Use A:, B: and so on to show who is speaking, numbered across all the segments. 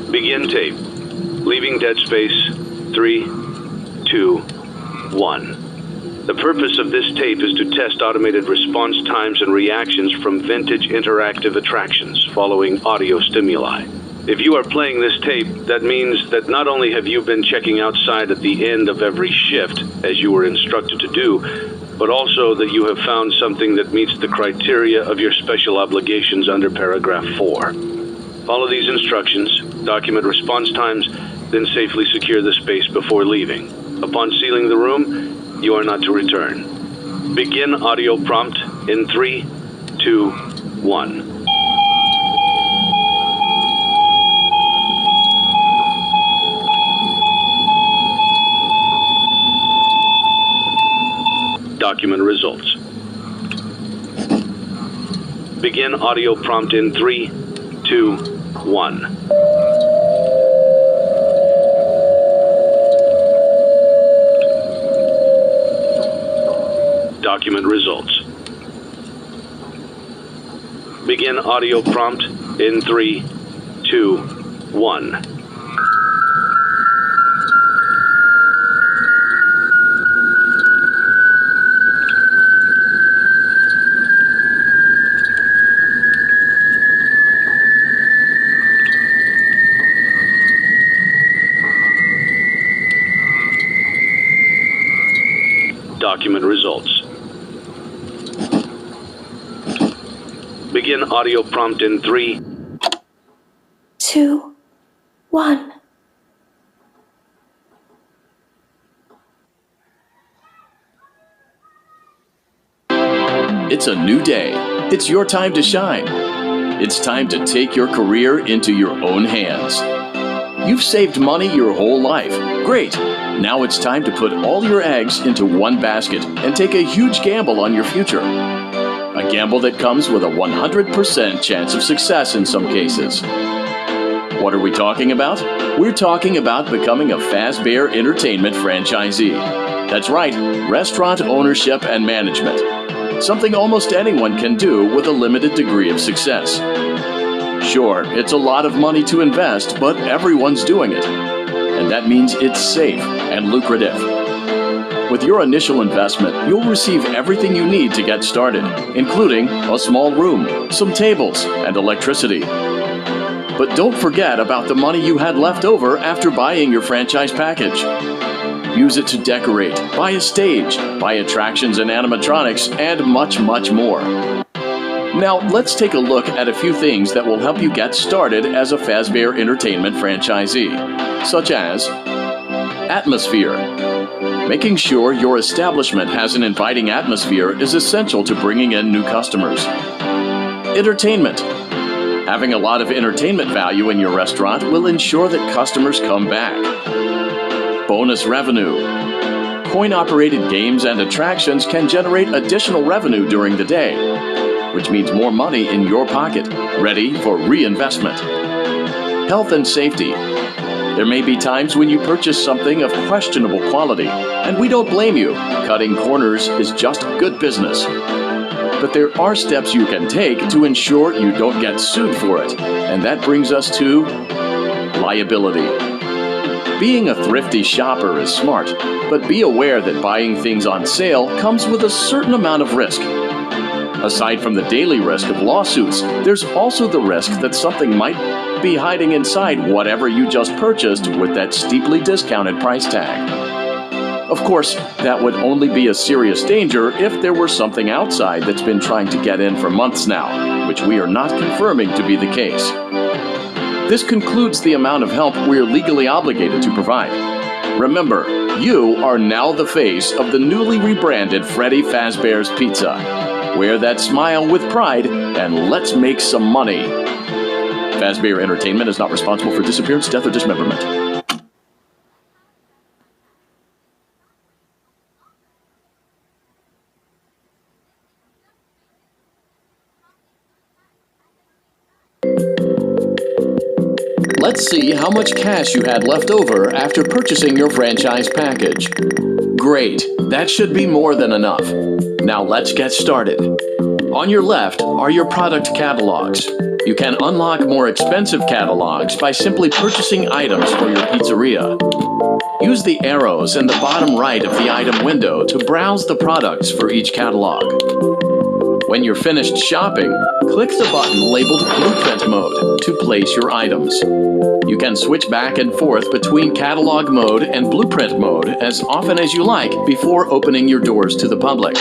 A: Begin tape. Leaving dead space. 3, 2, 1. The purpose of this tape is to test automated response times and reactions from vintage interactive attractions following audio stimuli. If you are playing this tape, that means that not only have you been checking outside at the end of every shift, as you were instructed to do, but also that you have found something that meets the criteria of your special obligations under paragraph 4. Follow these instructions, document response times, then safely secure the space before leaving. Upon sealing the room, you are not to return. Begin audio prompt in 3, 2, 1. Document results. Begin audio prompt in 3, 2, 1. Document results. Begin audio prompt in 3, 2, 1. Document results. Begin audio prompt in 3,
B: 2, 1.
C: It's a new day. It's your time to shine. It's time to take your career into your own hands. You've saved money your whole life. Great. Now it's time to put all your eggs into one basket and take a huge gamble on your future. A gamble that comes with a 100% chance of success in some cases. What are we talking about? We're talking about becoming a FAZBEAR Entertainment franchisee. That's right, restaurant ownership and management. Something almost anyone can do with a limited degree of success. Sure, it's a lot of money to invest, but everyone's doing it. And that means it's safe and lucrative. With your initial investment, you'll receive everything you need to get started, including a small room, some tables, and electricity. But don't forget about the money you had left over after buying your franchise package. Use it to decorate, buy a stage, buy attractions and animatronics, and much, much more. Now, let's take a look at a few things that will help you get started as a FAZBEAR Entertainment franchisee, such as atmosphere. Making sure your establishment has an inviting atmosphere is essential to bringing in new customers. Entertainment. Having a lot of entertainment value in your restaurant will ensure that customers come back. Bonus revenue. Coin-operated games and attractions can generate additional revenue during the day. which means more money in your pocket, ready for reinvestment. Health and safety. There may be times when you purchase something of questionable quality, and we don't blame you. Cutting corners is just good business. But there are steps you can take to ensure you don't get sued for it, and that brings us to liability. Being a thrifty shopper is smart, but be aware that buying things on sale comes with a certain amount of risk. Aside from the daily risk of lawsuits, there's also the risk that something might be hiding inside whatever you just purchased with that steeply discounted price tag. Of course, that would only be a serious danger if there were something outside that's been trying to get in for months now, which we are not confirming to be the case. This concludes the amount of help we're legally obligated to provide. Remember, you are now the face of the newly rebranded Freddy Fazbear's Pizza. Wear that smile with pride, and let's make some money. Fazbear Entertainment is not responsible for disappearance, death, or dismemberment. Let's see how much cash you had left over after purchasing your franchise package. Great, that should be more than enough. Now let's get started. On your left are your product catalogs. You can unlock more expensive catalogs by simply purchasing items for your pizzeria. Use the arrows in the bottom right of the item window to browse the products for each catalog. When you're finished shopping, click the button labeled Blueprint Mode to place your items. You can switch back and forth between Catalog Mode and Blueprint Mode as often as you like before opening your doors to the public.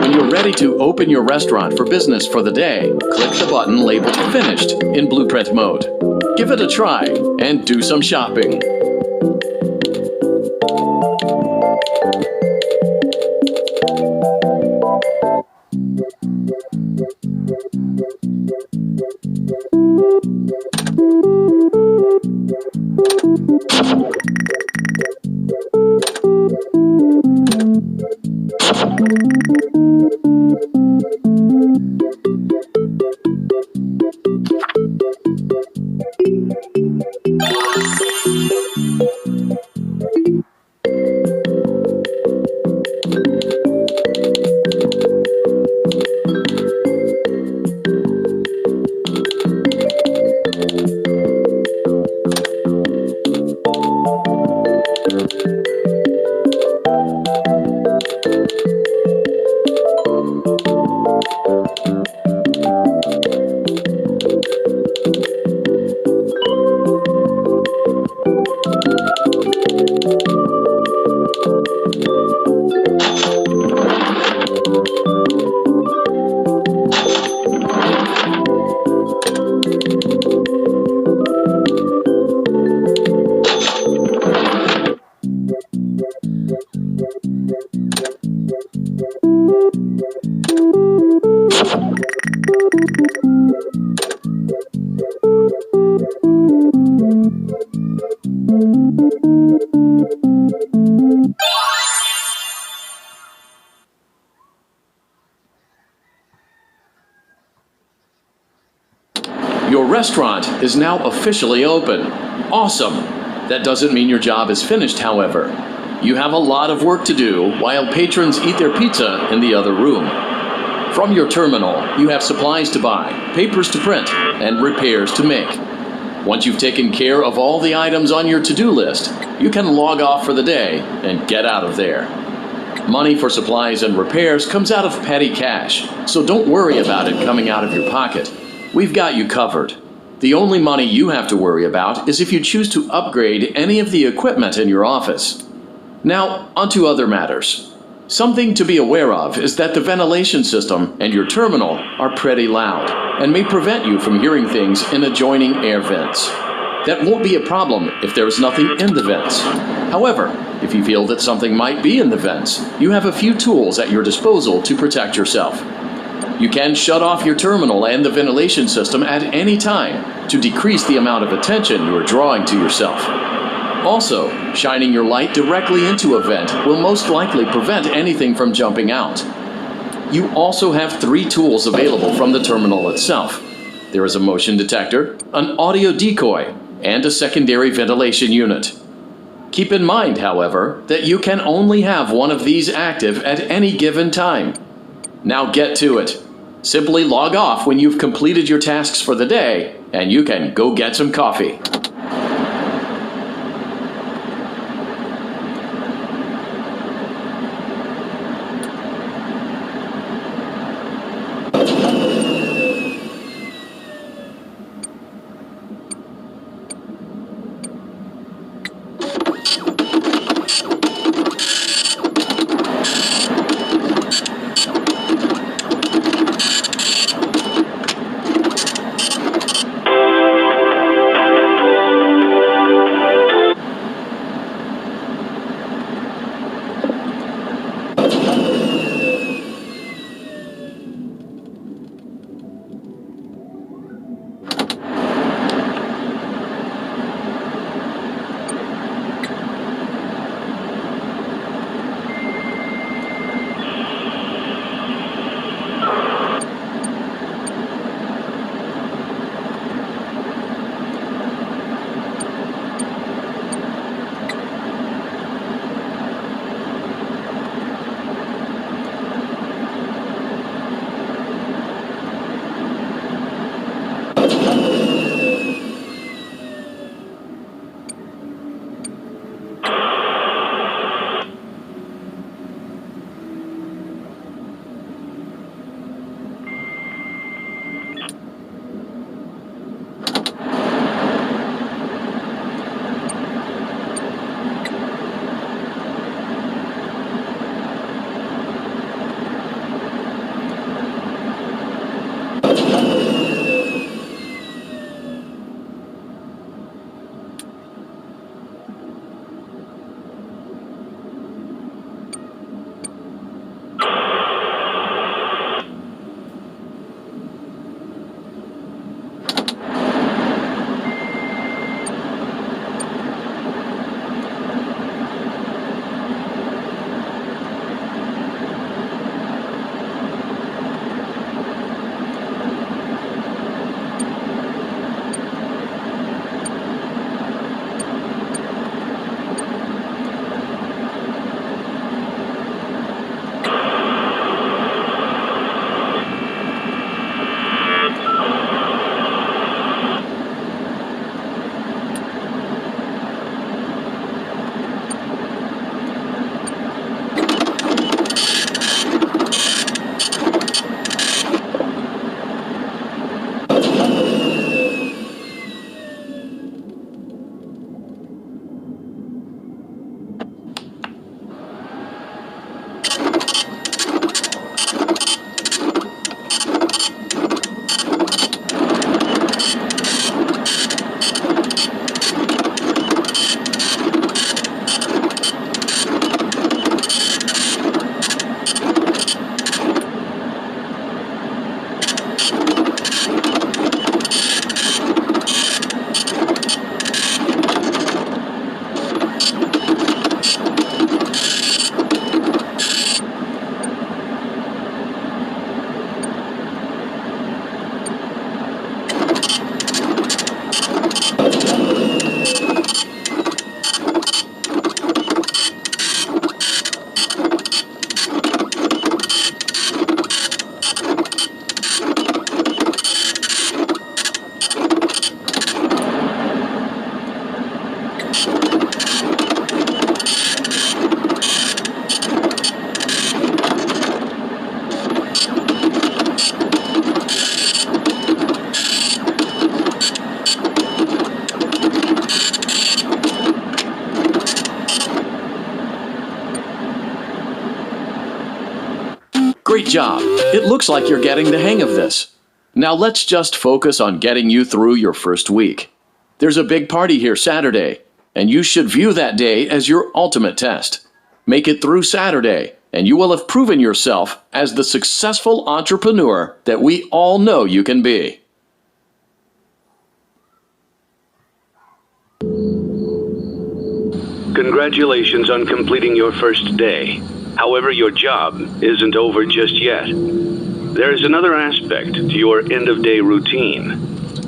C: When you're ready to open your restaurant for business for the day, click the button labeled Finished in Blueprint Mode. Give it a try and do some shopping. Your restaurant is now officially open. Awesome! That doesn't mean your job is finished, however. You have a lot of work to do while patrons eat their pizza in the other room. From your terminal, you have supplies to buy, papers to print, and repairs to make. Once you've taken care of all the items on your to-do list, you can log off for the day and get out of there. Money for supplies and repairs comes out of petty cash, so don't worry about it coming out of your pocket. We've got you covered. The only money you have to worry about is if you choose to upgrade any of the equipment in your office. Now, onto other matters. Something to be aware of is that the ventilation system and your terminal are pretty loud and may prevent you from hearing things in adjoining air vents. That won't be a problem if there's nothing in the vents. However, if you feel that something might be in the vents, you have a few tools at your disposal to protect yourself. You can shut off your terminal and the ventilation system at any time to decrease the amount of attention you are drawing to yourself. Also, shining your light directly into a vent will most likely prevent anything from jumping out. You also have 3 tools available from the terminal itself. There is a motion detector, an audio decoy, and a secondary ventilation unit. Keep in mind, however, that you can only have one of these active at any given time. Now get to it. Simply log off when you've completed your tasks for the day, and you can go get some coffee. Great job. It looks like you're getting the hang of this. Now let's just focus on getting you through your first week. There's a big party here Saturday, and you should view that day as your ultimate test. Make it through Saturday, and you will have proven yourself as the successful entrepreneur that we all know you can be.
A: Congratulations on completing your first day. However, your job isn't over just yet. There is another aspect to your end-of-day routine,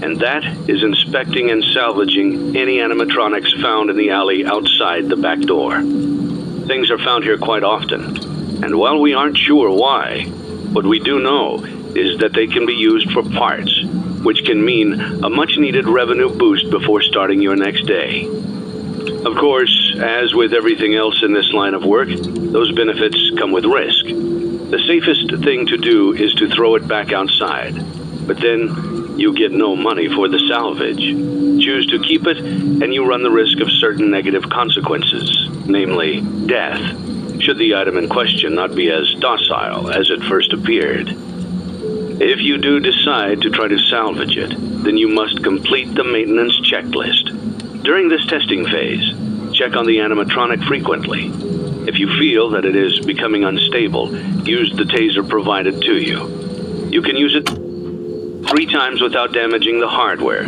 A: and that is inspecting and salvaging any animatronics found in the alley outside the back door. Things are found here quite often, and while we aren't sure why, what we do know is that they can be used for parts, which can mean a much-needed revenue boost before starting your next day. Of course, as with everything else in this line of work, those benefits come with risk. The safest thing to do is to throw it back outside, but then you get no money for the salvage. Choose to keep it, and you run the risk of certain negative consequences, namely death, should the item in question not be as docile as it first appeared. If you do decide to try to salvage it, then you must complete the maintenance checklist. During this testing phase, check on the animatronic frequently. If you feel that it is becoming unstable, use the taser provided to you. You can use it 3 times without damaging the hardware.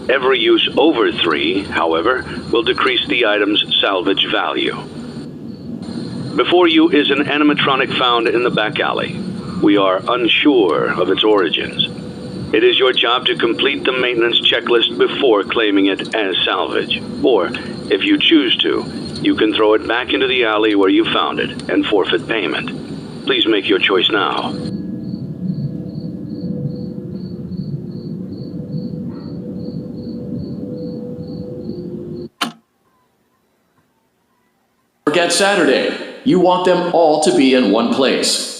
A: Every use over 3, however, will decrease the item's salvage value. Before you is an animatronic found in the back alley. We are unsure of its origins. It is your job to complete the maintenance checklist before claiming it as salvage. Or, if you choose to, you can throw it back into the alley where you found it and forfeit payment. Please make your choice now.
C: Forget Saturday. You want them all to be in one place.